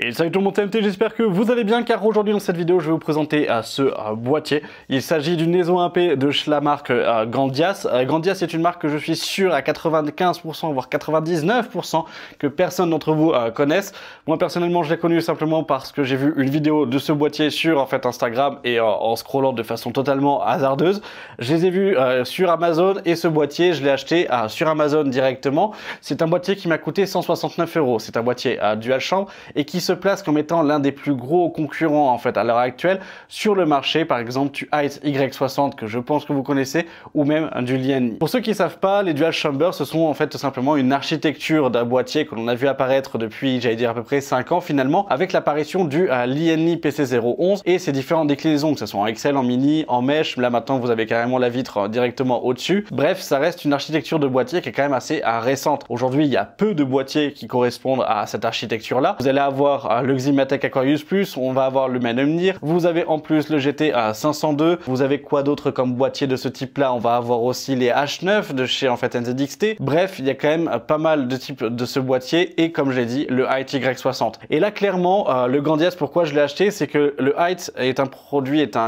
Et salut tout le monde, c'est MT, j'espère que vous allez bien car aujourd'hui dans cette vidéo je vais vous présenter ce boîtier. Il s'agit d'une Neso 1P de la marque Grandias. Grandias est une marque que je suis sûr à 95% voire 99% que personne d'entre vous connaisse. Moi personnellement je l'ai connu simplement parce que j'ai vu une vidéo de ce boîtier sur Instagram et en scrollant de façon totalement hasardeuse. Je les ai vus sur Amazon et ce boîtier je l'ai acheté sur Amazon directement. C'est un boîtier qui m'a coûté 169 €. C'est un boîtier dual chambre et qui se place comme étant l'un des plus gros concurrents à l'heure actuelle sur le marché, par exemple du Height Y60 que je pense que vous connaissez ou même du Lienni. Pour ceux qui ne savent pas, les dual chamber ce sont tout simplement une architecture d'un boîtier que l'on a vu apparaître depuis, j'allais dire à peu près 5 ans finalement, avec l'apparition du Lienni PC011 et ses différentes déclinaisons, que ce soit en XL, en mini, en mesh. Là maintenant vous avez carrément la vitre directement au-dessus. Bref, ça reste une architecture de boîtier qui est quand même assez récente. Aujourd'hui il y a peu de boîtiers qui correspondent à cette architecture là. Vous allez avoir le Ximatec Aquarius Plus, on va avoir le Menhumnir, vous avez en plus le GT 502, vous avez quoi d'autre comme boîtier de ce type là, on va avoir aussi les H9 de chez NZXT. Bref, il y a quand même pas mal de types de ce boîtier et comme j'ai dit le Height Y60. Et là clairement le Grandias, pourquoi je l'ai acheté, c'est que le Height est un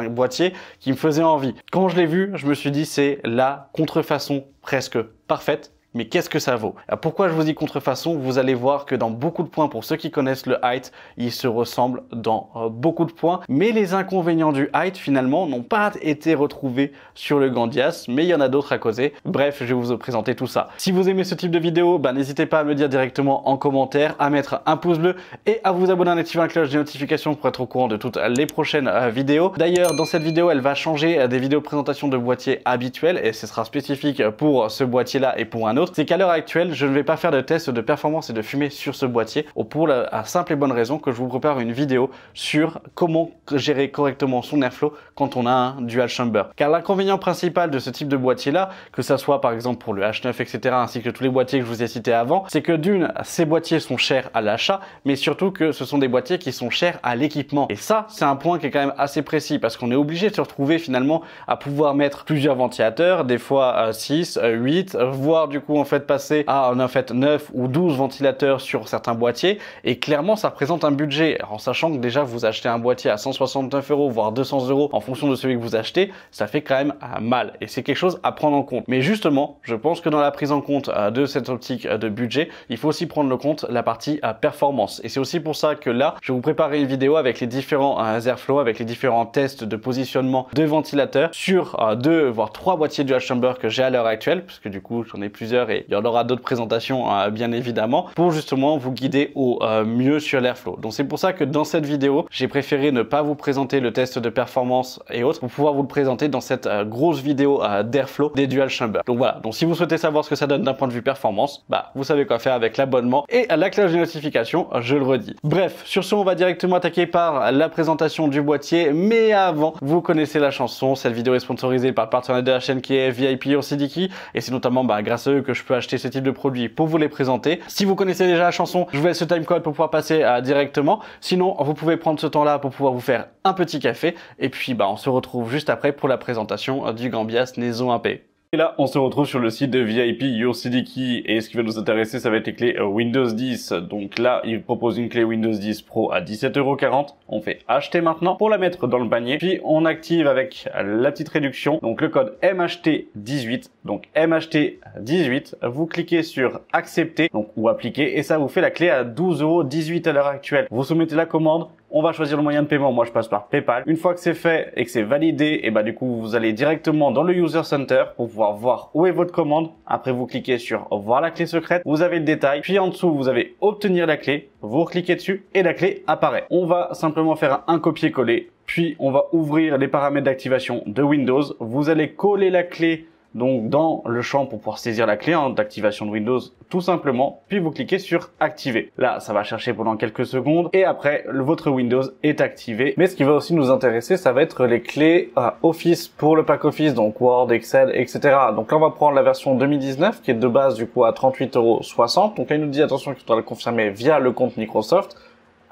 boîtier qui me faisait envie. Quand je l'ai vu, je me suis dit c'est la contrefaçon presque parfaite. Mais qu'est-ce que ça vaut? Pourquoi je vous dis contrefaçon? Vous allez voir que dans beaucoup de points, pour ceux qui connaissent le Height, ils se ressemblent dans beaucoup de points. Mais les inconvénients du Height, finalement, n'ont pas été retrouvés sur le Grandias, mais il y en a d'autres à causer. Bref, je vais vous présenter tout ça. Si vous aimez ce type de vidéo, n'hésitez pas à me le dire directement en commentaire, à mettre un pouce bleu et à vous abonner en activant la cloche des notifications pour être au courant de toutes les prochaines vidéos. D'ailleurs, dans cette vidéo, elle va changer des vidéos présentation de boîtiers habituels et ce sera spécifique pour ce boîtier-là et pour un autre. C'est qu'à l'heure actuelle, je ne vais pas faire de test de performance et de fumée sur ce boîtier pour la simple et bonne raison que je vous prépare une vidéo sur comment gérer correctement son airflow quand on a un dual chamber. Car l'inconvénient principal de ce type de boîtier là, que ça soit par exemple pour le H9 etc, ainsi que tous les boîtiers que je vous ai cités avant, c'est que d'une, ces boîtiers sont chers à l'achat, mais surtout que ce sont des boîtiers qui sont chers à l'équipement. Et ça, c'est un point qui est quand même assez précis parce qu'on est obligé de se retrouver finalement à pouvoir mettre plusieurs ventilateurs, des fois 6, 8, voire du coup passer à 9 ou 12 ventilateurs sur certains boîtiers, et clairement ça représente un budget. Alors, en sachant que déjà vous achetez un boîtier à 169 € voire 200 € en fonction de celui que vous achetez, ça fait quand même mal et c'est quelque chose à prendre en compte. Mais justement, je pense que dans la prise en compte de cette optique de budget, il faut aussi prendre en compte la partie performance, et c'est aussi pour ça que là je vais vous préparer une vidéo avec les différents airflow, avec les différents tests de positionnement de ventilateurs sur 2 voire 3 boîtiers dual chamber que j'ai à l'heure actuelle, parce que du coup j'en ai plusieurs et il y en aura d'autres présentations bien évidemment pour justement vous guider au mieux sur l'airflow. Donc c'est pour ça que dans cette vidéo j'ai préféré ne pas vous présenter le test de performance et autres pour pouvoir vous le présenter dans cette grosse vidéo d'airflow des dual chamber. Donc voilà, donc si vous souhaitez savoir ce que ça donne d'un point de vue performance, vous savez quoi faire avec l'abonnement et la cloche de notification, je le redis. Bref, sur ce on va directement attaquer par la présentation du boîtier, mais avant, vous connaissez la chanson. Cette vidéo est sponsorisée par le partenaire de la chaîne qui est VIP Your Siddiqui et c'est notamment grâce à eux que je peux acheter ce type de produit pour vous les présenter. Si vous connaissez déjà la chanson, je vous laisse ce timecode pour pouvoir passer directement. Sinon, vous pouvez prendre ce temps-là pour pouvoir vous faire un petit café. Et puis, on se retrouve juste après pour la présentation du Grandias Neso 1P. Et là, on se retrouve sur le site de VIP Your Siddiqui et ce qui va nous intéresser, ça va être les clés Windows 10. Donc là, il propose une clé Windows 10 Pro à 17,40 €. On fait acheter maintenant pour la mettre dans le panier. Puis on active avec la petite réduction, donc le code MHT18. Donc MHT18, vous cliquez sur accepter ou appliquer et ça vous fait la clé à 12,18 € à l'heure actuelle. Vous soumettez la commande. On va choisir le moyen de paiement. Moi, je passe par PayPal. Une fois que c'est fait et que c'est validé, et du coup, vous allez directement dans le User Center pour pouvoir voir où est votre commande. Après, vous cliquez sur voir la clé secrète. Vous avez le détail. Puis en dessous, vous avez obtenir la clé. Vous cliquez dessus et la clé apparaît. On va simplement faire un copier-coller. Puis, on va ouvrir les paramètres d'activation de Windows. Vous allez coller la clé donc dans le champ pour pouvoir saisir la clé d'activation de Windows tout simplement, puis vous cliquez sur activer. Là ça va chercher pendant quelques secondes et après votre Windows est activé. Mais ce qui va aussi nous intéresser, ça va être les clés Office pour le pack Office, donc Word, Excel, etc. Donc là on va prendre la version 2019 qui est de base du coup à 38,60 €. Donc là il nous dit attention qu'il doit le confirmer via le compte Microsoft.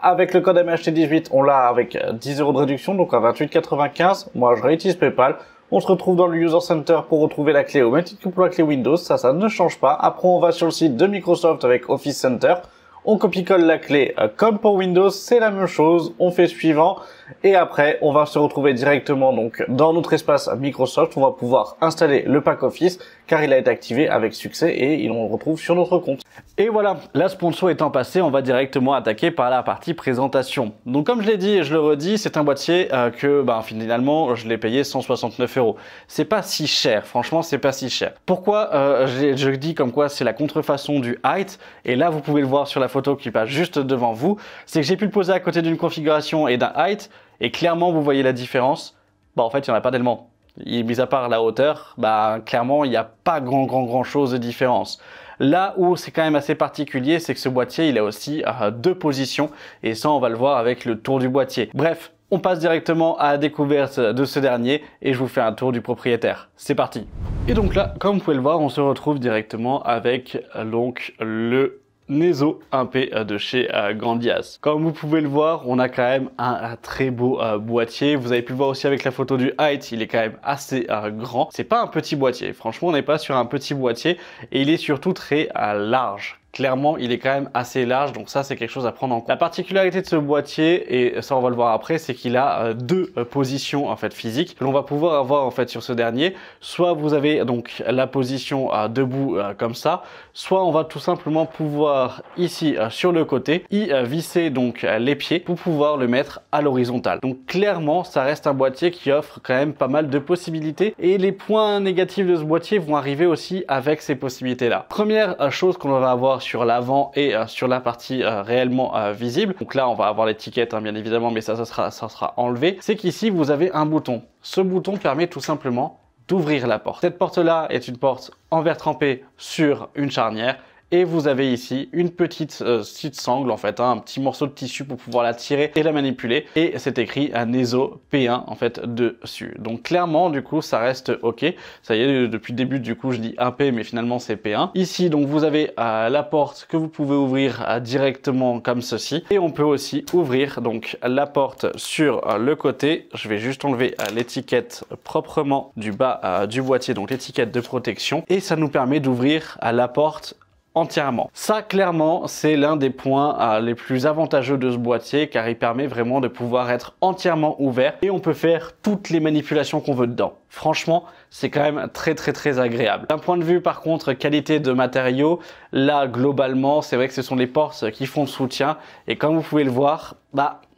Avec le code MHT18 on l'a avec 10 € de réduction, donc à 28,95 €. Moi je réutilise PayPal. On se retrouve dans le User Center pour retrouver la clé au même titre que pour la clé Windows, ça ne change pas. Après, on va sur le site de Microsoft avec Office Center. On copie-colle la clé comme pour Windows, c'est la même chose, on fait suivant et après on va se retrouver directement donc dans notre espace Microsoft, on va pouvoir installer le pack Office car il a été activé avec succès et on le retrouve sur notre compte. Et voilà, la sponsor étant passée, on va directement attaquer par la partie présentation. Donc comme je l'ai dit et je le redis, c'est un boîtier que finalement je l'ai payé 169 €. C'est pas si cher, franchement c'est pas si cher. Pourquoi je dis comme quoi c'est la contrefaçon du Height, et là vous pouvez le voir sur la photo qui passe juste devant vous, c'est que j'ai pu le poser à côté d'une configuration et d'un Height, et clairement vous voyez la différence. En fait il n'y en a pas tellement. Mis à part la hauteur, clairement il n'y a pas grand chose de différence. Là où c'est quand même assez particulier, c'est que ce boîtier il a aussi deux positions, et ça on va le voir avec le tour du boîtier. Bref, on passe directement à la découverte de ce dernier et je vous fais un tour du propriétaire. C'est parti. Et donc là, comme vous pouvez le voir, on se retrouve directement avec donc le Neso 1P de chez Grandias. Comme vous pouvez le voir, on a quand même un très beau boîtier. Vous avez pu le voir aussi avec la photo du Height, il est quand même assez grand. C'est pas un petit boîtier, franchement on n'est pas sur un petit boîtier et il est surtout très large. Clairement, il est quand même assez large, donc ça c'est quelque chose à prendre en compte. La particularité de ce boîtier, et ça on va le voir après, c'est qu'il a deux positions en fait physiques que l'on va pouvoir avoir en fait sur ce dernier. Soit vous avez donc la position debout comme ça, soit on va tout simplement pouvoir ici sur le côté y visser donc les pieds pour pouvoir le mettre à l'horizontale. Donc clairement, ça reste un boîtier qui offre quand même pas mal de possibilités, et les points négatifs de ce boîtier vont arriver aussi avec ces possibilités-là. Première chose qu'on va avoir sur l'avant et sur la partie réellement visible. Donc là, on va avoir l'étiquette bien évidemment, mais ça sera enlevé. C'est qu'ici, vous avez un bouton. Ce bouton permet tout simplement d'ouvrir la porte. Cette porte-là est une porte en verre trempé sur une charnière. Et vous avez ici une petite sangle en fait, un petit morceau de tissu pour pouvoir la tirer et la manipuler. Et c'est écrit un Neso P1 en fait dessus. Donc clairement du coup ça reste ok. Ça y est, depuis le début du coup je dis 1P mais finalement c'est P1. Ici donc vous avez la porte que vous pouvez ouvrir directement comme ceci. Et on peut aussi ouvrir donc la porte sur le côté. Je vais juste enlever l'étiquette proprement du bas du boîtier, donc l'étiquette de protection. Et ça nous permet d'ouvrir la porte entièrement. Ça clairement c'est l'un des points les plus avantageux de ce boîtier car il permet vraiment de pouvoir être entièrement ouvert et on peut faire toutes les manipulations qu'on veut dedans. Franchement, c'est quand même très agréable. D'un point de vue par contre qualité de matériaux, là globalement c'est vrai que ce sont les portes qui font le soutien et comme vous pouvez le voir,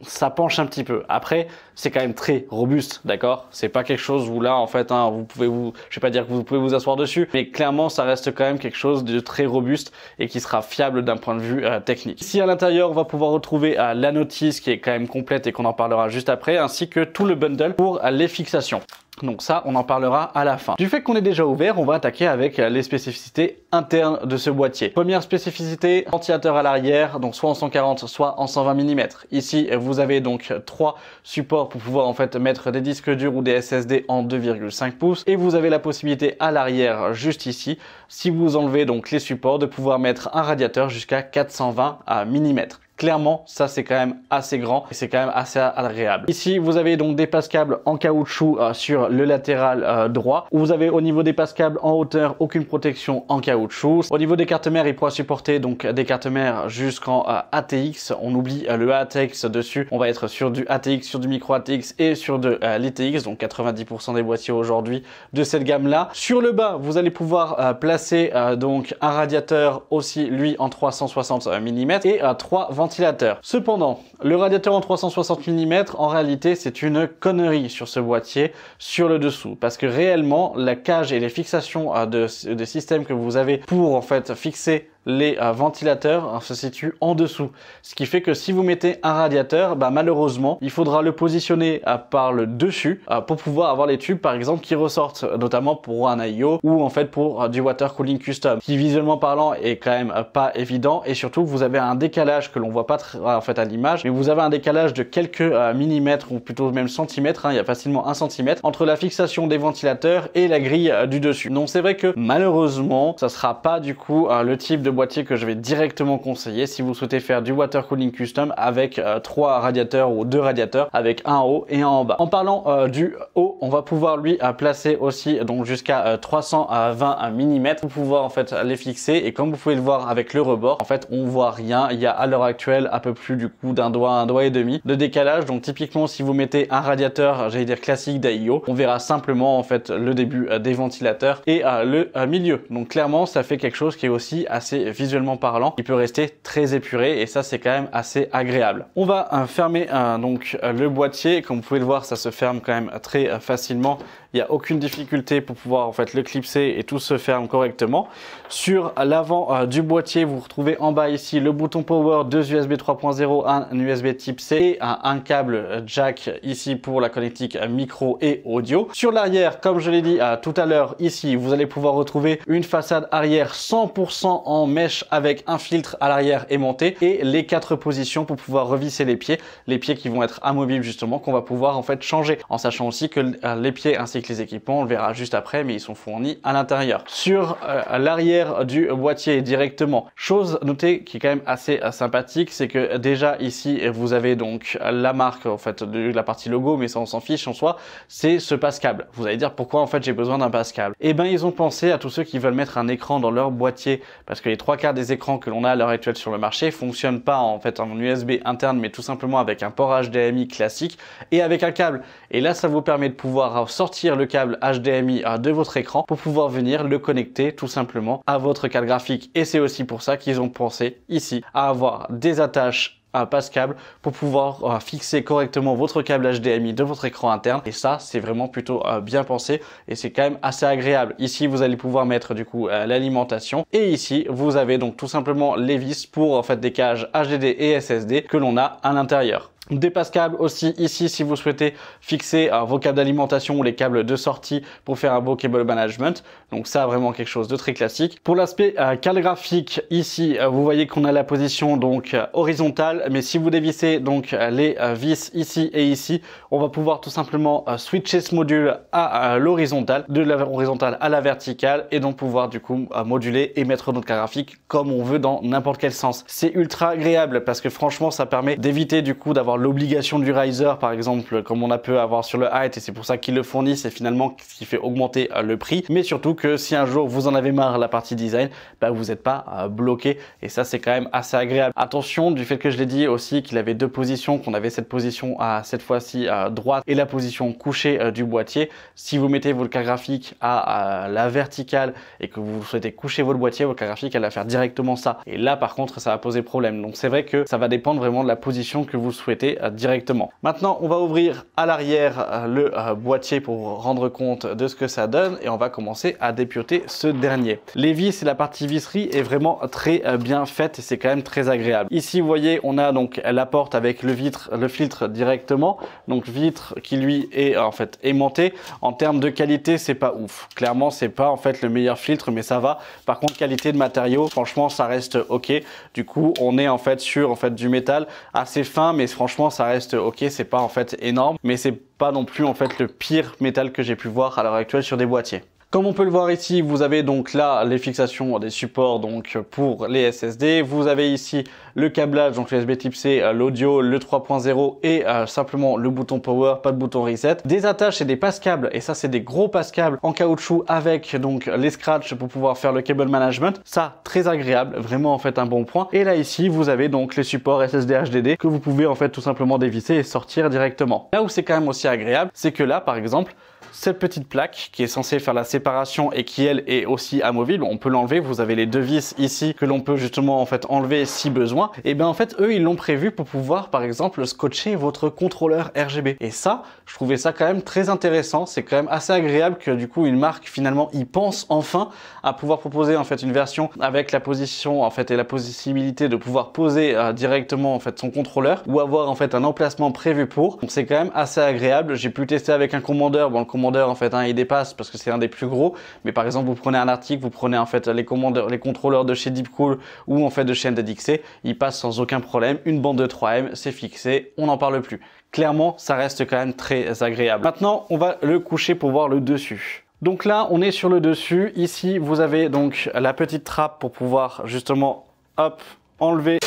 ça penche un petit peu. Après, c'est quand même très robuste, d'accord? C'est pas quelque chose où là en fait, je vais pas dire que vous pouvez vous asseoir dessus, mais clairement ça reste quand même quelque chose de très robuste et qui sera fiable d'un point de vue technique. Ici à l'intérieur, on va pouvoir retrouver la notice qui est quand même complète et qu'on en parlera juste après, ainsi que tout le bundle pour les fixations. Donc ça, on en parlera à la fin. Du fait qu'on est déjà ouvert, on va attaquer avec les spécificités internes de ce boîtier. Première spécificité, ventilateur à l'arrière, donc soit en 140, soit en 120 mm. Ici, vous avez donc 3 supports pour pouvoir en fait mettre des disques durs ou des SSD en 2,5 pouces. Et vous avez la possibilité à l'arrière, juste ici, si vous enlevez donc les supports, de pouvoir mettre un radiateur jusqu'à 420 mm. Clairement, ça c'est quand même assez grand et c'est quand même assez agréable. Ici, vous avez donc des passes-câbles en caoutchouc sur le latéral droit. Vous avez au niveau des passes-câbles en hauteur aucune protection en caoutchouc. Au niveau des cartes mères, il pourra supporter donc des cartes mères jusqu'en ATX. On oublie le ATX dessus. On va être sur du ATX, sur du micro ATX et sur de l'ITX. Donc 90% des boîtiers aujourd'hui de cette gamme-là. Sur le bas, vous allez pouvoir placer donc un radiateur aussi lui en 360 mm et 3 ventilateurs. Cependant, le radiateur en 360 mm, en réalité, c'est une connerie sur ce boîtier, sur le dessous, parce que réellement, la cage et les fixations de système que vous avez pour en fait fixer les ventilateurs se situent en dessous. Ce qui fait que si vous mettez un radiateur, malheureusement, il faudra le positionner par le dessus pour pouvoir avoir les tubes, par exemple, qui ressortent, notamment pour un AIO ou en fait pour du water cooling custom, qui visuellement parlant est quand même pas évident et surtout vous avez un décalage que l'on voit pas en fait à l'image, mais vous avez un décalage de quelques millimètres ou plutôt même centimètres, il y a facilement 1 centimètre entre la fixation des ventilateurs et la grille du dessus. Donc c'est vrai que malheureusement, ça sera pas du coup le type de boîtier que je vais directement conseiller si vous souhaitez faire du water cooling custom avec 3 radiateurs ou 2 radiateurs avec un en haut et un en bas. En parlant du haut, on va pouvoir lui placer aussi donc jusqu'à 320 mm pour pouvoir en fait les fixer, et comme vous pouvez le voir avec le rebord, en fait on voit rien. Il y a à l'heure actuelle un peu plus du coup d'un doigt, un doigt et demi de décalage. Donc typiquement si vous mettez un radiateur, j'allais dire classique d'AIO, on verra simplement en fait le début des ventilateurs et le milieu. Donc clairement ça fait quelque chose qui est aussi assez visuellement parlant, qui peut rester très épuré, et ça c'est quand même assez agréable. On va fermer donc le boîtier. Comme vous pouvez le voir, ça se ferme quand même très facilement. Il n'y a aucune difficulté pour pouvoir en fait le clipser et tout se ferme correctement. Sur l'avant du boîtier, vous retrouvez en bas ici le bouton power, 2 USB 3.0, un USB type C et un câble jack ici pour la connectique micro et audio. Sur l'arrière, comme je l'ai dit tout à l'heure, ici vous allez pouvoir retrouver une façade arrière 100% en mèche avec un filtre à l'arrière aimanté et les 4 positions pour pouvoir revisser les pieds qui vont être amovibles justement, qu'on va pouvoir en fait changer, en sachant aussi que les pieds ainsi que les équipements, on le verra juste après, mais ils sont fournis à l'intérieur. Sur l'arrière du boîtier directement, chose notée qui est quand même assez sympathique, c'est que déjà ici vous avez donc la marque en fait de la partie logo, mais ça on s'en fiche en soi, c'est ce passe-câble. Vous allez dire pourquoi en fait j'ai besoin d'un passe-câble. Et ben ils ont pensé à tous ceux qui veulent mettre un écran dans leur boîtier, parce que les 3/4 des écrans que l'on a à l'heure actuelle sur le marché fonctionnent pas en fait en USB interne, mais tout simplement avec un port HDMI classique et avec un câble. Et là ça vous permet de pouvoir sortir le câble HDMI de votre écran pour pouvoir venir le connecter tout simplement à votre carte graphique. Et c'est aussi pour ça qu'ils ont pensé ici à avoir des attaches à passe-câble pour pouvoir fixer correctement votre câble HDMI de votre écran interne, et ça c'est vraiment plutôt bien pensé et c'est quand même assez agréable. Ici vous allez pouvoir mettre du coup l'alimentation, et ici vous avez donc tout simplement les vis pour en fait des cages HDD et SSD que l'on a à l'intérieur. Des passe-câbles aussi ici si vous souhaitez fixer vos câbles d'alimentation ou les câbles de sortie pour faire un beau cable management. Donc ça vraiment quelque chose de très classique. Pour l'aspect carte graphique, ici vous voyez qu'on a la position donc horizontale, mais si vous dévissez donc les vis ici et ici, on va pouvoir tout simplement switcher ce module à l'horizontale, de la horizontale à la verticale, et donc pouvoir du coup moduler et mettre notre carte graphique comme on veut dans n'importe quel sens. C'est ultra agréable parce que franchement ça permet d'éviter du coup d'avoir l'obligation du riser par exemple comme on a pu avoir sur le height, et c'est pour ça qu'ils le fournissent, et finalement ce qui fait augmenter le prix, mais surtout que si un jour vous en avez marre la partie design, bah, vous n'êtes pas bloqué, et ça c'est quand même assez agréable. Attention du fait que je l'ai dit aussi qu'il avait 2 positions, qu'on avait cette position à cette fois-ci à droite et la position couchée du boîtier. Si vous mettez votre carte graphique à la verticale et que vous souhaitez coucher votre boîtier, votre carte graphique elle va faire directement ça, et là par contre ça va poser problème. Donc c'est vrai que ça va dépendre vraiment de la position que vous souhaitez directement. Maintenant on va ouvrir à l'arrière le boîtier pour rendre compte de ce que ça donne, et on va commencer à dépioter ce dernier. Les vis et la partie visserie est vraiment très bien faite, et c'est quand même très agréable. Ici vous voyez on a donc la porte avec le filtre directement, donc vitre qui lui est en fait aimanté. En termes de qualité c'est pas ouf, clairement c'est pas en fait le meilleur filtre, mais ça va. Par contre qualité de matériaux, franchement ça reste ok. Du coup on est en fait sur en fait du métal assez fin, mais franchement ça reste ok, c'est pas en fait énorme, mais c'est pas non plus en fait le pire métal que j'ai pu voir à l'heure actuelle sur des boîtiers. Comme on peut le voir ici, vous avez donc là les fixations des supports donc pour les SSD. Vous avez ici le câblage, donc l'USB type C, l'audio, le 3.0 et simplement le bouton power, pas de bouton reset. Des attaches et des passe-câbles, et ça c'est des gros passe-câbles en caoutchouc avec donc les scratchs pour pouvoir faire le cable management. Ça très agréable, vraiment en fait un bon point. Et là ici vous avez donc les supports SSD HDD que vous pouvez en fait tout simplement dévisser et sortir directement. Là où c'est quand même aussi agréable, c'est que là par exemple, cette petite plaque qui est censée faire la séparation et qui elle est aussi amovible, on peut l'enlever. Vous avez les 2 vis ici que l'on peut justement en fait enlever si besoin. Et bien en fait eux ils l'ont prévu pour pouvoir par exemple scotcher votre contrôleur RGB. Et ça, je trouvais ça quand même très intéressant. C'est quand même assez agréable que du coup une marque finalement y pense enfin à pouvoir proposer en fait une version avec la position en fait et la possibilité de pouvoir poser directement en fait son contrôleur, ou avoir en fait un emplacement prévu pour. Donc c'est quand même assez agréable. J'ai pu tester avec un commandeur. Bon, le commandeur en fait il dépasse parce que c'est un des plus gros, mais par exemple vous prenez un article, vous prenez en fait les contrôleurs de chez Deepcool ou en fait de chez NZXC, ils passent sans aucun problème. Une bande de 3M, c'est fixé, on n'en parle plus. Clairement ça reste quand même très agréable. Maintenant on va le coucher pour voir le dessus. Donc là, on est sur le dessus. Ici, vous avez donc la petite trappe pour pouvoir justement, hop, enlever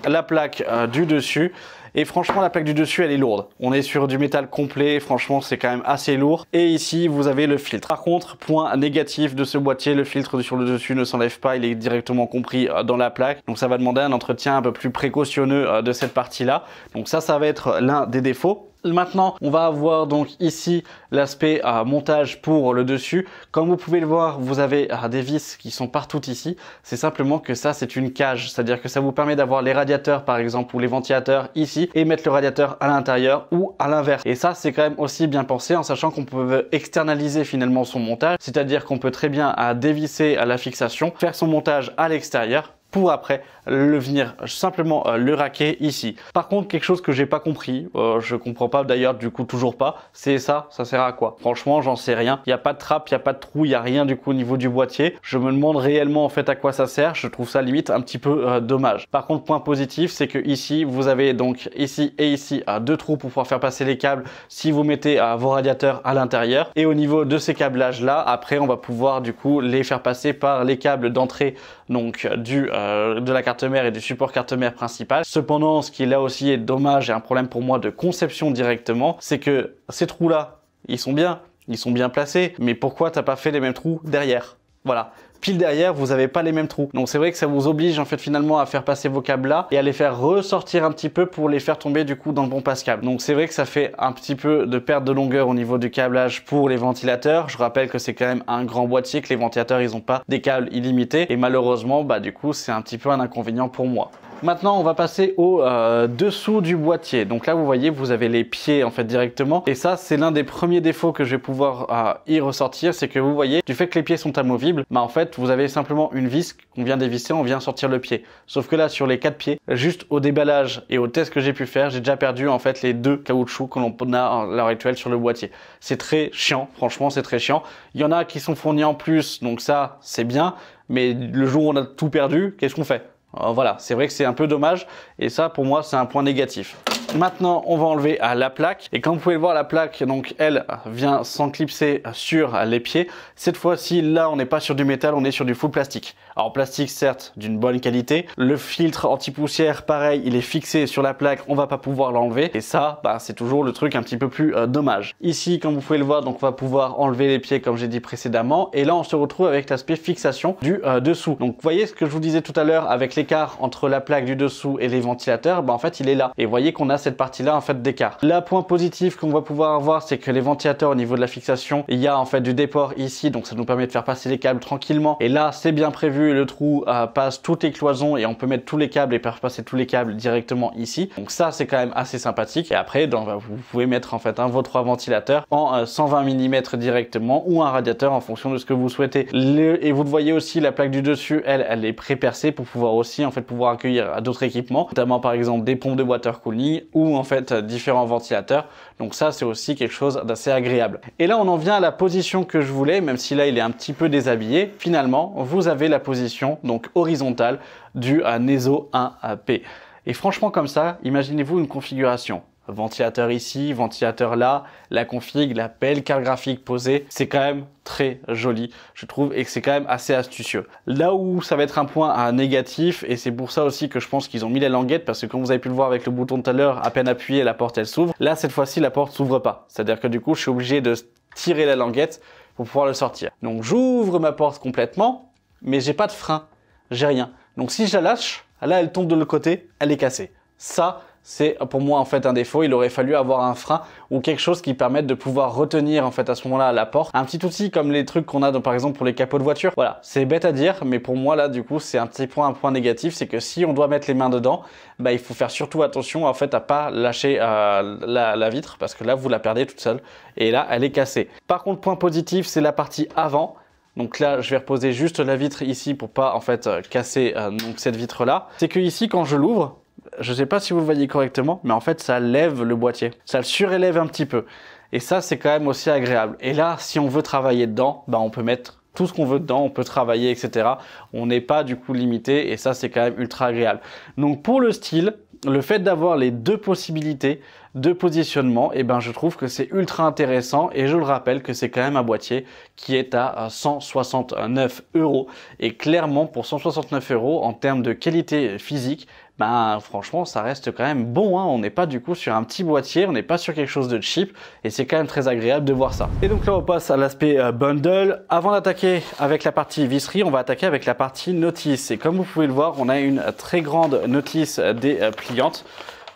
la plaque du dessus. Et franchement, la plaque du dessus, elle est lourde. On est sur du métal complet. Franchement, c'est quand même assez lourd. Et ici, vous avez le filtre. Par contre, point négatif de ce boîtier, le filtre sur le dessus ne s'enlève pas. Il est directement compris dans la plaque. Donc, ça va demander un entretien un peu plus précautionneux de cette partie-là. Donc ça va être l'un des défauts. Maintenant, on va avoir donc ici l'aspect montage pour le dessus. Comme vous pouvez le voir, vous avez des vis qui sont partout ici. C'est simplement que ça, c'est une cage. C'est-à-dire que ça vous permet d'avoir les radiateurs, par exemple, ou les ventilateurs ici et mettre le radiateur à l'intérieur ou à l'inverse. Et ça, c'est quand même aussi bien pensé en sachant qu'on peut externaliser finalement son montage. C'est-à-dire qu'on peut très bien dévisser la fixation, faire son montage à l'extérieur, pour après le venir simplement le raquer ici. Par contre, quelque chose que j'ai pas compris, je comprends pas d'ailleurs du coup toujours pas, c'est ça sert à quoi? Franchement, j'en sais rien. Il n'y a pas de trappe, il n'y a pas de trou, il n'y a rien du coup au niveau du boîtier. Je me demande réellement en fait à quoi ça sert. Je trouve ça limite un petit peu dommage. Par contre, point positif, c'est que ici, vous avez donc ici et ici deux trous pour pouvoir faire passer les câbles si vous mettez vos radiateurs à l'intérieur. Et au niveau de ces câblages là, après on va pouvoir du coup les faire passer par les câbles d'entrée donc de la carte mère et du support carte mère principal. Cependant, ce qui là aussi est dommage et un problème pour moi de conception directement, c'est que ces trous là, ils sont bien placés, mais pourquoi t'as pas fait les mêmes trous derrière? Voilà. Pile derrière, vous n'avez pas les mêmes trous. Donc c'est vrai que ça vous oblige en fait finalement à faire passer vos câbles là et à les faire ressortir un petit peu pour les faire tomber du coup dans le bon passe-câble. Donc c'est vrai que ça fait un petit peu de perte de longueur au niveau du câblage pour les ventilateurs. Je rappelle que c'est quand même un grand boîtier, que les ventilateurs ils n'ont pas des câbles illimités et malheureusement bah du coup c'est un petit peu un inconvénient pour moi. Maintenant, on va passer au dessous du boîtier. Donc là, vous voyez, vous avez les pieds en fait directement. Et ça, c'est l'un des premiers défauts que je vais pouvoir y ressortir. C'est que vous voyez, du fait que les pieds sont amovibles, bah en fait, vous avez simplement une vis qu'on vient dévisser, on vient sortir le pied. Sauf que là, sur les 4 pieds, juste au déballage et au test que j'ai pu faire, j'ai déjà perdu en fait les 2 caoutchoucs que l'on a à l'heure actuelle sur le boîtier. C'est très chiant, franchement, c'est très chiant. Il y en a qui sont fournis en plus, donc ça, c'est bien. Mais le jour où on a tout perdu, qu'est-ce qu'on fait? Voilà, c'est vrai que c'est un peu dommage et ça pour moi c'est un point négatif. Maintenant, on va enlever la plaque et comme vous pouvez le voir, la plaque, donc elle vient s'enclipser sur les pieds. Cette fois-ci, là, on n'est pas sur du métal, on est sur du full plastique. Alors plastique certes d'une bonne qualité. Le filtre anti-poussière, pareil, il est fixé sur la plaque, on va pas pouvoir l'enlever. Et ça, bah, c'est toujours le truc un petit peu plus dommage. Ici, comme vous pouvez le voir, donc on va pouvoir enlever les pieds comme j'ai dit précédemment. Et là, on se retrouve avec l'aspect fixation du dessous. Donc vous voyez ce que je vous disais tout à l'heure avec l'écart entre la plaque du dessous et les ventilateurs, bah, en fait, il est là. Et vous voyez qu'on a cette partie-là en fait d'écart. Le point positif qu'on va pouvoir avoir, c'est que les ventilateurs au niveau de la fixation, il y a en fait du déport ici, donc ça nous permet de faire passer les câbles tranquillement. Et là, c'est bien prévu, le trou passe toutes les cloisons et on peut mettre tous les câbles et faire passer tous les câbles directement ici. Donc ça, c'est quand même assez sympathique. Et après, donc, vous pouvez mettre en fait vos 3 ventilateurs en 120 mm directement ou un radiateur en fonction de ce que vous souhaitez. Et vous le voyez aussi, la plaque du dessus, elle est pré-percée pour pouvoir aussi en fait pouvoir accueillir d'autres équipements, notamment par exemple des pompes de water cooling ou en fait différents ventilateurs. Donc ça, c'est aussi quelque chose d'assez agréable. Et là, on en vient à la position que je voulais, même si là, il est un petit peu déshabillé. Finalement, vous avez la position donc horizontale du Neso 1P. Et franchement, comme ça, imaginez-vous une configuration. Ventilateur ici, ventilateur là, la config, la belle carte graphique posée, c'est quand même très joli, je trouve, et que c'est quand même assez astucieux. Là où ça va être un point négatif, et c'est pour ça aussi que je pense qu'ils ont mis la languette, parce que comme vous avez pu le voir avec le bouton tout à l'heure, à peine appuyé, la porte elle s'ouvre. Là, cette fois-ci, la porte s'ouvre pas. C'est-à-dire que du coup, je suis obligé de tirer la languette pour pouvoir le sortir. Donc j'ouvre ma porte complètement, mais j'ai pas de frein, j'ai rien. Donc si je la lâche, là elle tombe de l'autre côté, elle est cassée. Ça, c'est pour moi en fait un défaut. Il aurait fallu avoir un frein ou quelque chose qui permette de pouvoir retenir en fait à ce moment-là la porte. Un petit outil comme les trucs qu'on a par exemple pour les capots de voiture. Voilà, c'est bête à dire, mais pour moi là du coup c'est un point négatif, c'est que si on doit mettre les mains dedans, bah il faut faire surtout attention en fait à pas lâcher la vitre parce que là vous la perdez toute seule et là elle est cassée. Par contre, point positif, c'est la partie avant. Donc là, je vais reposer juste la vitre ici pour pas en fait casser donc cette vitre là. C'est que ici quand je l'ouvre, je ne sais pas si vous le voyez correctement, mais en fait, ça lève le boîtier. Ça le surélève un petit peu. Et ça, c'est quand même aussi agréable. Et là, si on veut travailler dedans, bah, on peut mettre tout ce qu'on veut dedans, on peut travailler, etc. On n'est pas du coup limité et ça, c'est quand même ultra agréable. Donc pour le style, le fait d'avoir les deux possibilités de positionnement, et ben je trouve que c'est ultra intéressant et je le rappelle que c'est quand même un boîtier qui est à 169 €. Et clairement pour 169 € en termes de qualité physique, ben franchement ça reste quand même bon, hein. On n'est pas du coup sur un petit boîtier, on n'est pas sur quelque chose de cheap et c'est quand même très agréable de voir ça. Et donc là on passe à l'aspect bundle. Avant d'attaquer avec la partie visserie, on va attaquer avec la partie notice. Et comme vous pouvez le voir, on a une très grande notice des pliantes.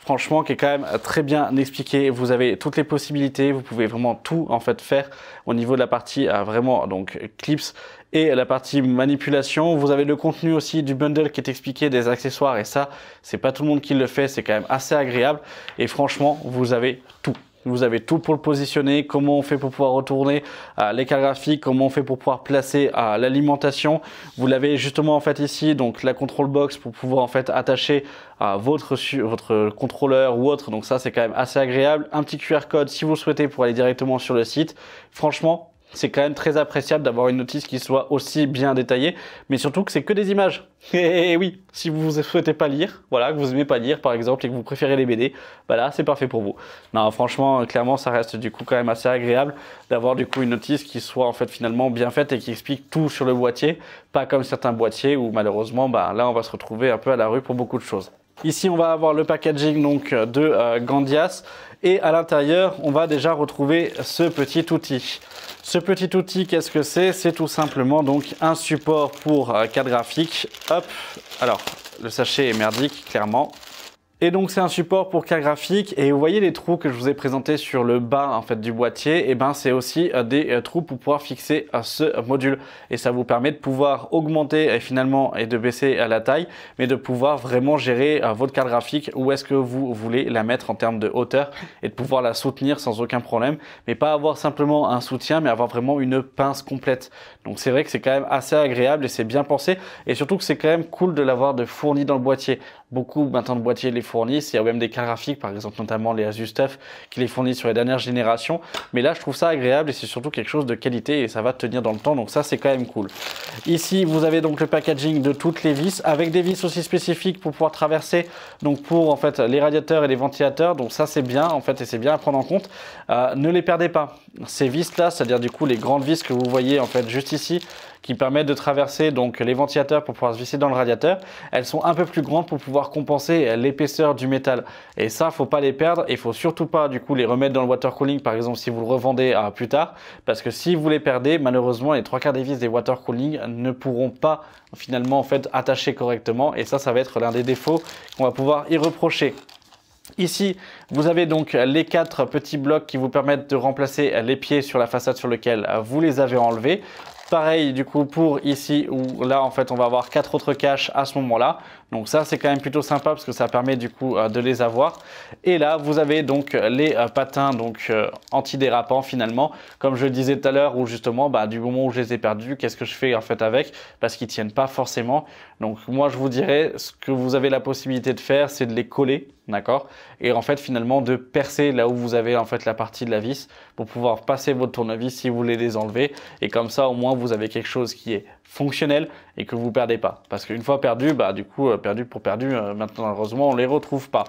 Franchement, qui est quand même très bien expliqué. Vous avez toutes les possibilités. Vous pouvez vraiment tout en fait faire au niveau de la partie vraiment donc clips et la partie manipulation. Vous avez le contenu aussi du bundle qui est expliqué, des accessoires, et ça, c'est pas tout le monde qui le fait. C'est quand même assez agréable. Et franchement, vous avez tout. Vous avez tout pour le positionner, comment on fait pour pouvoir retourner l'écart graphique, comment on fait pour pouvoir placer l'alimentation. Vous l'avez justement en fait ici, donc la control box pour pouvoir en fait attacher votre contrôleur ou autre. Donc ça c'est quand même assez agréable. Un petit QR code si vous le souhaitez pour aller directement sur le site. Franchement, c'est quand même très appréciable d'avoir une notice qui soit aussi bien détaillée, mais surtout que c'est que des images. Et oui, si vous ne souhaitez pas lire, voilà, que vous aimez pas lire par exemple et que vous préférez les BD, bah là c'est parfait pour vous. Non, franchement, clairement, ça reste du coup quand même assez agréable d'avoir du coup une notice qui soit en fait finalement bien faite et qui explique tout sur le boîtier, pas comme certains boîtiers où malheureusement, bah là on va se retrouver un peu à la rue pour beaucoup de choses. Ici, on va avoir le packaging donc de Gandias et à l'intérieur, on va déjà retrouver ce petit outil. Ce petit outil, qu'est-ce que c'est? C'est tout simplement donc un support pour carte graphique. Hop, alors le sachet est merdique, clairement. Et donc c'est un support pour carte graphique et vous voyez les trous que je vous ai présentés sur le bas en fait du boîtier, et ben c'est aussi des trous pour pouvoir fixer ce module et ça vous permet de pouvoir augmenter finalement et de baisser la taille, mais de pouvoir vraiment gérer votre carte graphique où est-ce que vous voulez la mettre en termes de hauteur et de pouvoir la soutenir sans aucun problème, mais pas avoir simplement un soutien mais avoir vraiment une pince complète. Donc c'est vrai que c'est quand même assez agréable et c'est bien pensé, et surtout que c'est quand même cool de l'avoir fourni dans le boîtier. Beaucoup maintenant de boîtiers les fournissent, il y a même des cartes graphiques, par exemple notamment les Asus TUF qui les fournissent sur les dernières générations. Mais là je trouve ça agréable et c'est surtout quelque chose de qualité et ça va tenir dans le temps, donc ça c'est quand même cool. Ici vous avez donc le packaging de toutes les vis avec des vis aussi spécifiques pour pouvoir traverser, donc pour en fait les radiateurs et les ventilateurs, donc ça c'est bien en fait et c'est bien à prendre en compte. Ne les perdez pas, ces vis là, c'est à dire du coup les grandes vis que vous voyez en fait juste ici, qui permettent de traverser donc les ventilateurs pour pouvoir se visser dans le radiateur. Elles sont un peu plus grandes pour pouvoir compenser l'épaisseur du métal. Et ça, faut pas les perdre. Et il faut surtout pas du coup les remettre dans le water cooling, par exemple si vous le revendez plus tard, parce que si vous les perdez, malheureusement les 3/4 des vis des water cooling ne pourront pas finalement en fait attacher correctement. Et ça va être l'un des défauts qu'on va pouvoir y reprocher. Ici, vous avez donc les 4 petits blocs qui vous permettent de remplacer les pieds sur la façade sur lequel vous les avez enlevés. Pareil du coup pour ici où là en fait on va avoir 4 autres caches à ce moment-là. Donc ça c'est quand même plutôt sympa parce que ça permet du coup de les avoir. Et là vous avez donc les patins donc antidérapants finalement. Comme je le disais tout à l'heure, où justement du moment où je les ai perdus, qu'est-ce que je fais en fait avec? Parce qu'ils tiennent pas forcément. Donc moi je vous dirais, ce que vous avez la possibilité de faire, c'est de les coller, d'accord? Et en fait finalement de percer là où vous avez en fait la partie de la vis pour pouvoir passer votre tournevis si vous voulez les enlever. Et comme ça au moins vous avez quelque chose qui est fonctionnel et que vous perdez pas, parce qu'une fois perdu, du coup perdu pour perdu, maintenant malheureusement on les retrouve pas.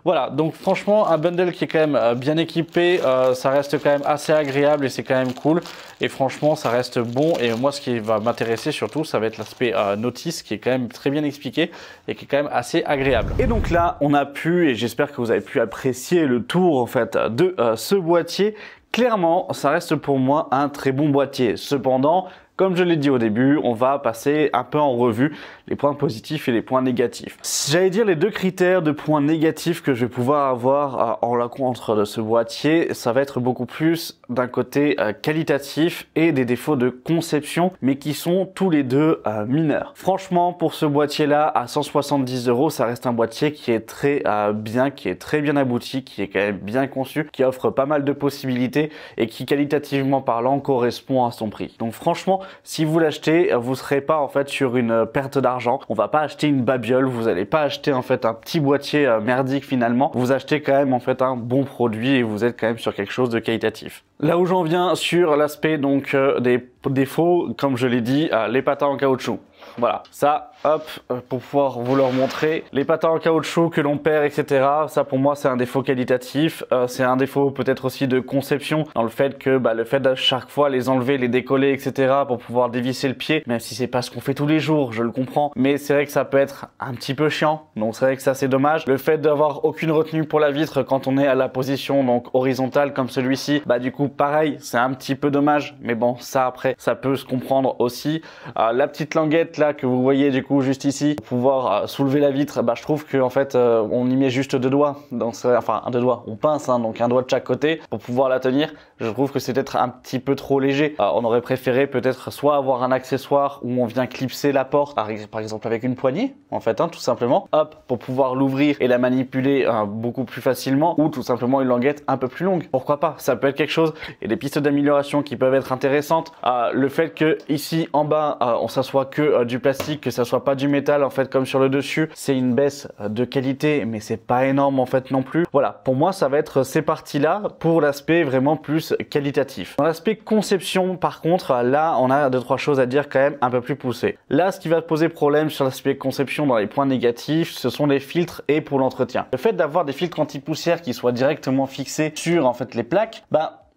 Voilà, donc franchement un bundle qui est quand même bien équipé, ça reste quand même assez agréable et c'est quand même cool, et franchement ça reste bon. Et moi ce qui va m'intéresser surtout, ça va être l'aspect notice qui est quand même très bien expliqué et qui est quand même assez agréable. Et donc là on a pu, et j'espère que vous avez pu apprécier le tour en fait de ce boîtier. Clairement ça reste pour moi un très bon boîtier. Cependant, comme je l'ai dit au début, on va passer un peu en revue les points positifs et les points négatifs. J'allais dire les deux critères de points négatifs que je vais pouvoir avoir en l'encontre de ce boîtier, ça va être beaucoup plus d'un côté qualitatif et des défauts de conception, mais qui sont tous les deux mineurs. Franchement, pour ce boîtier-là, à 170 €, ça reste un boîtier qui est très bien, qui est très bien abouti, qui est quand même bien conçu, qui offre pas mal de possibilités et qui qualitativement parlant correspond à son prix. Donc franchement, si vous l'achetez, vous serez pas en fait sur une perte d'argent. On va pas acheter une babiole, vous n'allez pas acheter en fait un petit boîtier merdique finalement. Vous achetez quand même en fait un bon produit et vous êtes quand même sur quelque chose de qualitatif. Là où j'en viens sur l'aspect donc des Défaut, comme je l'ai dit, les patins en caoutchouc. Voilà, ça, hop, pour pouvoir vous leur montrer. Les patins en caoutchouc que l'on perd, etc. Ça, pour moi, c'est un défaut qualitatif. C'est un défaut peut-être aussi de conception, dans le fait que le fait de chaque fois les enlever, les décoller, etc. pour pouvoir dévisser le pied, même si c'est pas ce qu'on fait tous les jours, je le comprends. Mais c'est vrai que ça peut être un petit peu chiant. Donc c'est vrai que ça, c'est dommage. Le fait d'avoir aucune retenue pour la vitre quand on est à la position donc horizontale comme celui-ci, du coup, pareil, c'est un petit peu dommage. Mais bon, ça après, ça peut se comprendre aussi. La petite languette là que vous voyez du coup juste ici pour pouvoir soulever la vitre, je trouve que en fait on y met juste deux doigts, donc enfin deux doigts, on pince donc un doigt de chaque côté pour pouvoir la tenir. Je trouve que c'est peut-être un petit peu trop léger. On aurait préféré peut-être soit avoir un accessoire où on vient clipser la porte, par exemple avec une poignée en fait, tout simplement, hop, pour pouvoir l'ouvrir et la manipuler beaucoup plus facilement, ou tout simplement une languette un peu plus longue. Pourquoi pas, ça peut être quelque chose. Et des pistes d'amélioration qui peuvent être intéressantes. Le fait que ici en bas on s'assoit que du plastique, que ça soit pas du métal en fait comme sur le dessus, c'est une baisse de qualité, mais c'est pas énorme en fait non plus. Voilà, pour moi ça va être ces parties là pour l'aspect vraiment plus qualitatif. Dans l'aspect conception par contre, là on a deux trois choses à dire quand même un peu plus poussées. Là ce qui va poser problème sur l'aspect conception dans les points négatifs, ce sont les filtres et pour l'entretien. Le fait d'avoir des filtres anti-poussière qui soient directement fixés sur en fait les plaques,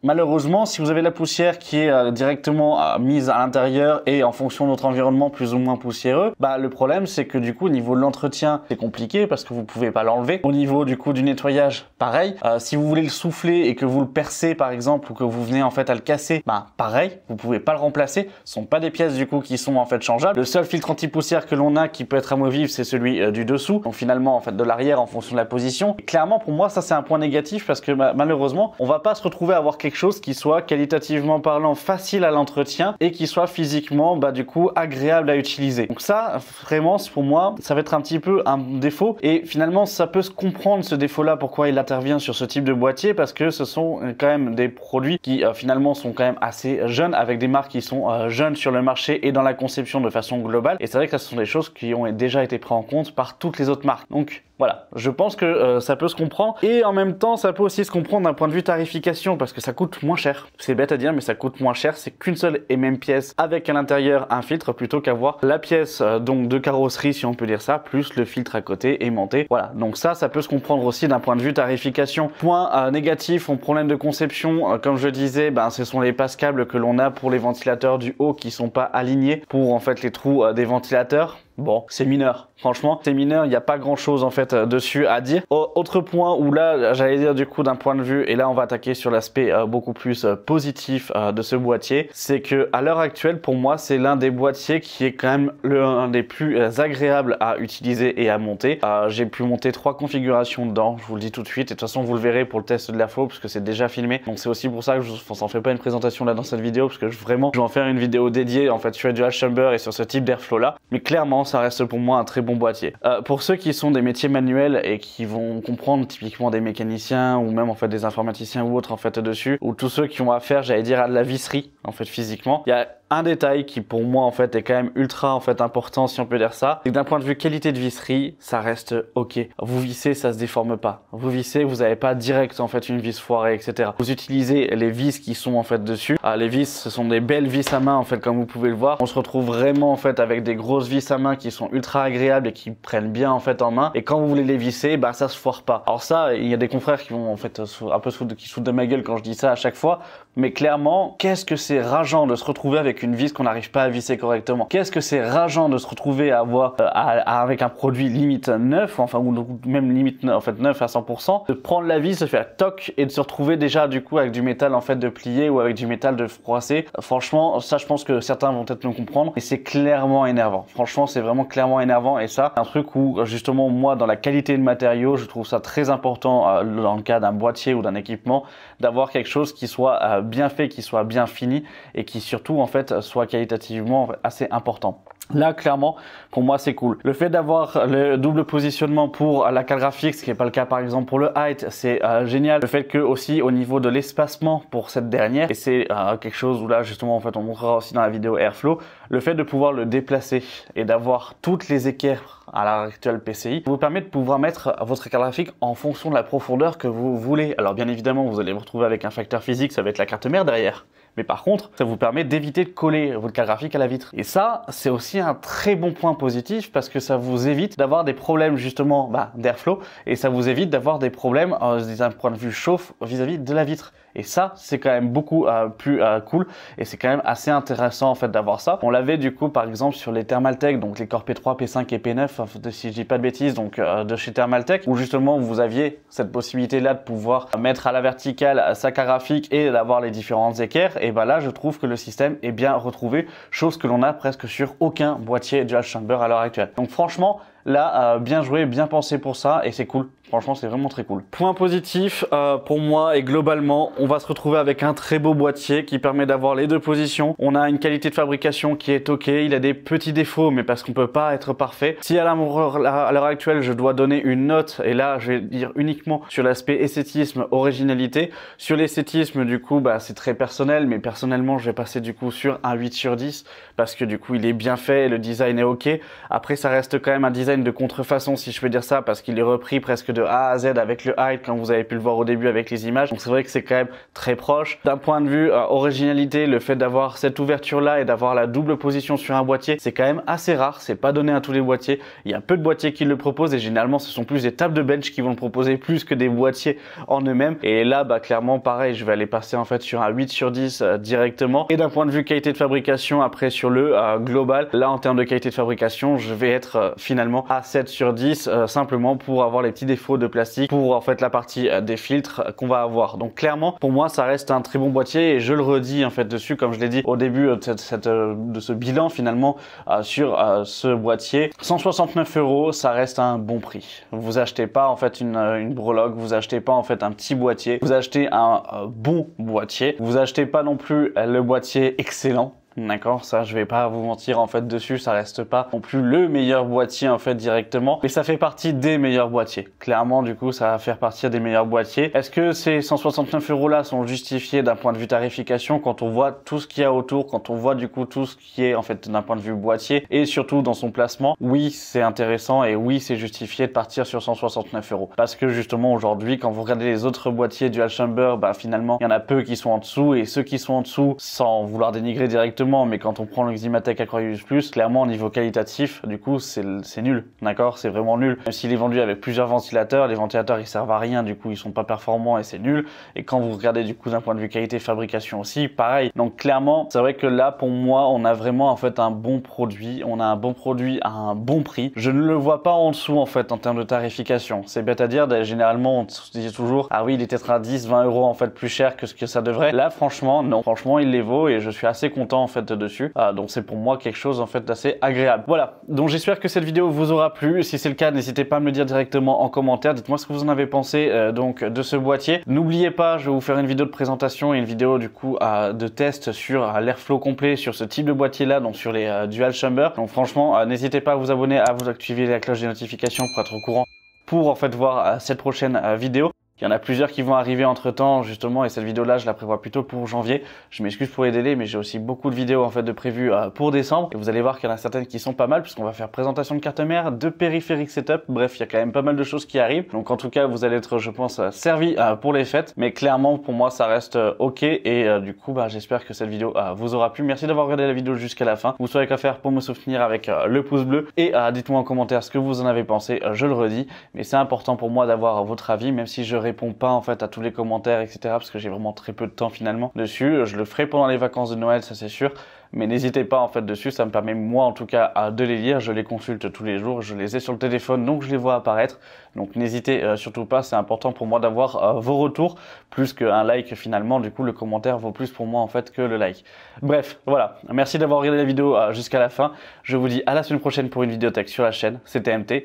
malheureusement, si vous avez la poussière qui est directement mise à l'intérieur et en fonction de notre environnement plus ou moins poussiéreux, le problème c'est que du coup au niveau de l'entretien c'est compliqué parce que vous pouvez pas l'enlever. Au niveau du coup du nettoyage, pareil. Si vous voulez le souffler et que vous le percez par exemple ou que vous venez en fait à le casser, pareil, vous pouvez pas le remplacer. Ce sont pas des pièces du coup qui sont en fait changeables. Le seul filtre anti-poussière que l'on a qui peut être amovible, c'est celui du dessous. Donc finalement en fait de l'arrière en fonction de la position. Et clairement pour moi ça c'est un point négatif parce que malheureusement on va pas se retrouver à avoir quelque chose qui soit qualitativement parlant facile à l'entretien et qui soit physiquement du coup agréable à utiliser. Donc ça vraiment pour moi ça va être un petit peu un défaut et finalement ça peut se comprendre ce défaut là, pourquoi il intervient sur ce type de boîtier, parce que ce sont quand même des produits qui finalement sont quand même assez jeunes, avec des marques qui sont jeunes sur le marché et dans la conception de façon globale, et c'est vrai que ce sont des choses qui ont déjà été prises en compte par toutes les autres marques. Donc voilà, je pense que ça peut se comprendre et en même temps ça peut aussi se comprendre d'un point de vue tarification parce que ça coûte moins cher. C'est bête à dire mais ça coûte moins cher, c'est qu'une seule et même pièce avec à l'intérieur un filtre plutôt qu'avoir la pièce donc de carrosserie si on peut dire ça, plus le filtre à côté aimanté. Voilà, donc ça peut se comprendre aussi d'un point de vue tarification. Point négatif, en problème de conception, comme je disais, ce sont les passes-câbles que l'on a pour les ventilateurs du haut qui sont pas alignés pour en fait les trous des ventilateurs. Bon, c'est mineur. Franchement, c'est mineur, il n'y a pas grand chose en fait dessus à dire. Autre point où là, j'allais dire du coup d'un point de vue, et là on va attaquer sur l'aspect beaucoup plus positif de ce boîtier, c'est que à l'heure actuelle, pour moi, c'est l'un des boîtiers qui est quand même l'un des plus agréables à utiliser et à monter. J'ai pu monter 3 configurations dedans, je vous le dis tout de suite, et de toute façon vous le verrez pour le test de l'airflow, parce que c'est déjà filmé. Donc c'est aussi pour ça que je ne fais pas une présentation là dans cette vidéo, parce que vraiment, je vais en faire une vidéo dédiée en fait sur Dual Chamber et sur ce type d'airflow là. Mais clairement, ça reste pour moi un très bon boîtier. Pour ceux qui sont des métiers manuels et qui vont comprendre typiquement des mécaniciens ou même en fait des informaticiens ou autres en fait dessus, ou tous ceux qui ont affaire, j'allais dire, à de la visserie en fait physiquement, il y a un détail qui pour moi en fait est quand même ultra en fait important si on peut dire ça, c'est que d'un point de vue qualité de visserie, ça reste ok. Vous vissez, ça se déforme pas. Vous vissez, vous n'avez pas direct en fait une vis foirée, etc. Vous utilisez les vis qui sont en fait dessus. Les vis, ce sont des belles vis à main en fait comme vous pouvez le voir. On se retrouve vraiment en fait avec des grosses vis à main qui sont ultra agréables et qui prennent bien en fait en main. Et quand vous voulez les visser, ça se foire pas. Alors ça, il y a des confrères qui vont en fait un peu qui se foutent de ma gueule quand je dis ça à chaque fois. Mais clairement, qu'est-ce que c'est rageant de se retrouver avec une vis qu'on n'arrive pas à visser correctement. Qu'est-ce que c'est rageant de se retrouver à avoir avec un produit limite neuf, enfin ou même limite en fait neuf à 100%, de prendre la vis, de faire toc et de se retrouver déjà du coup avec du métal en fait de plié ou avec du métal de froissé. Franchement, ça je pense que certains vont peut-être me comprendre et c'est clairement énervant. Franchement, c'est vraiment clairement énervant et ça, un truc où justement moi dans la qualité de matériaux, je trouve ça très important dans le cas d'un boîtier ou d'un équipement, d'avoir quelque chose qui soit bien fait, qui soit bien fini et qui surtout en fait soit qualitativement assez important. Là, clairement, pour moi, c'est cool. Le fait d'avoir le double positionnement pour la cale graphique, ce qui n'est pas le cas par exemple pour le height, c'est génial. Le fait que aussi au niveau de l'espacement pour cette dernière, et c'est quelque chose où là justement en fait on montrera aussi dans la vidéo Airflow, le fait de pouvoir le déplacer et d'avoir toutes les équerres à l'heure actuelle PCI vous permet de pouvoir mettre votre carte graphique en fonction de la profondeur que vous voulez. Alors bien évidemment, vous allez vous retrouver avec un facteur physique, ça va être la carte mère derrière. Mais par contre, ça vous permet d'éviter de coller votre carte graphique à la vitre. Et ça, c'est aussi un très bon point positif parce que ça vous évite d'avoir des problèmes justement d'airflow et ça vous évite d'avoir des problèmes d'un point de vue chauffe vis-à-vis de la vitre. Et ça, c'est quand même beaucoup plus cool et c'est quand même assez intéressant en fait d'avoir ça. On l'avait du coup par exemple sur les Thermaltake, donc les Core P3, P5 et P9, si je dis pas de bêtises, donc de chez Thermaltake, où justement vous aviez cette possibilité là de pouvoir mettre à la verticale sa carte graphique et d'avoir les différentes équerres. Et bah là, je trouve que le système est bien retrouvé, chose que l'on a presque sur aucun boîtier Dual Chamber à l'heure actuelle. Donc franchement, là, bien joué, bien pensé pour ça et c'est cool. Franchement, c'est vraiment très cool. Point positif pour moi et globalement, on va se retrouver avec un très beau boîtier qui permet d'avoir les deux positions. On a une qualité de fabrication qui est ok. Il a des petits défauts, mais parce qu'on peut pas être parfait. Si à l'heure actuelle, je dois donner une note, et là, je vais dire uniquement sur l'aspect esthétisme, originalité. Sur l'esthétisme, du coup, c'est très personnel, mais personnellement, je vais passer du coup sur un 8 sur 10 parce que du coup, il est bien fait, le design est ok. Après, ça reste quand même un design de contrefaçon, si je peux dire ça, parce qu'il est repris presque de A à Z avec le hide, comme vous avez pu le voir au début avec les images. Donc c'est vrai que c'est quand même très proche. D'un point de vue originalité, le fait d'avoir cette ouverture là et d'avoir la double position sur un boîtier, c'est quand même assez rare. C'est pas donné à tous les boîtiers. Il y a peu de boîtiers qui le proposent et généralement ce sont plus des tables de bench qui vont le proposer plus que des boîtiers en eux-mêmes. Et là, clairement, pareil, je vais aller passer en fait sur un 8 sur 10 directement. Et d'un point de vue qualité de fabrication, après sur le global, là en termes de qualité de fabrication, je vais être finalement à 7 sur 10 simplement pour avoir les petits défauts de plastique pour en fait la partie des filtres qu'on va avoir. Donc clairement, pour moi, ça reste un très bon boîtier et je le redis en fait dessus, comme je l'ai dit au début de ce bilan finalement sur ce boîtier. 169 €, ça reste un bon prix. Vous achetez pas en fait une Brologue, vous achetez pas en fait un petit boîtier, vous achetez un bon boîtier. Vous achetez pas non plus le boîtier excellent. D'accord, ça je vais pas vous mentir en fait dessus, ça reste pas non plus le meilleur boîtier en fait directement, mais ça fait partie des meilleurs boîtiers. Clairement du coup ça va faire partie des meilleurs boîtiers. Est-ce que ces 169 € là sont justifiés d'un point de vue tarification quand on voit tout ce qu'il y a autour, quand on voit du coup tout ce qui est en fait d'un point de vue boîtier et surtout dans son placement? Oui, c'est intéressant et oui, c'est justifié de partir sur 169 € parce que justement aujourd'hui quand vous regardez les autres boîtiers Dual Chamber, finalement il y en a peu qui sont en dessous et ceux qui sont en dessous, sans vouloir dénigrer directement, mais quand on prend le Ximatec Aquarius Plus, clairement au niveau qualitatif, du coup c'est nul, d'accord, c'est vraiment nul. Même s'il est vendu avec plusieurs ventilateurs, les ventilateurs ils servent à rien, du coup ils sont pas performants et c'est nul. Et quand vous regardez du coup d'un point de vue qualité fabrication aussi, pareil. Donc clairement, c'est vrai que là pour moi, on a vraiment en fait un bon produit, on a un bon produit à un bon prix. Je ne le vois pas en dessous en fait en termes de tarification. C'est bête à dire, généralement on se dit toujours ah oui il est peut-être à 10-20 € en fait plus cher que ce que ça devrait. Là franchement non, franchement il les vaut et je suis assez content en fait dessus. Donc c'est pour moi quelque chose en fait d'assez agréable. Voilà, donc j'espère que cette vidéo vous aura plu. Si c'est le cas, n'hésitez pas à me le dire directement en commentaire. Dites-moi ce que vous en avez pensé donc de ce boîtier. N'oubliez pas, je vais vous faire une vidéo de présentation et une vidéo du coup de test sur l'airflow complet sur ce type de boîtier là, donc sur les Dual Chamber. Donc franchement, n'hésitez pas à vous abonner, à vous activer la cloche des notifications pour être au courant pour en fait voir cette prochaine vidéo. Il y en a plusieurs qui vont arriver entre temps justement et cette vidéo là je la prévois plutôt pour janvier. Je m'excuse pour les délais mais j'ai aussi beaucoup de vidéos en fait de prévues pour décembre et vous allez voir qu'il y en a certaines qui sont pas mal puisqu'on va faire présentation de carte mère, de périphérique setup, bref il y a quand même pas mal de choses qui arrivent. Donc en tout cas vous allez être je pense servi pour les fêtes, mais clairement pour moi ça reste ok et du coup j'espère que cette vidéo vous aura plu. Merci d'avoir regardé la vidéo jusqu'à la fin. Vous savez quoi faire pour me soutenir avec le pouce bleu et dites-moi en commentaire ce que vous en avez pensé, je le redis, mais c'est important pour moi d'avoir votre avis même si je réponds pas en fait à tous les commentaires etc parce que j'ai vraiment très peu de temps finalement dessus. Je le ferai pendant les vacances de Noël, ça c'est sûr, mais n'hésitez pas en fait dessus, ça me permet moi en tout cas de les lire, je les consulte tous les jours, je les ai sur le téléphone donc je les vois apparaître, donc n'hésitez surtout pas, c'est important pour moi d'avoir vos retours plus qu'un like finalement, du coup le commentaire vaut plus pour moi en fait que le like. Bref voilà, merci d'avoir regardé la vidéo jusqu'à la fin, je vous dis à la semaine prochaine pour une vidéo tech sur la chaîne, c'était MT,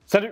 salut.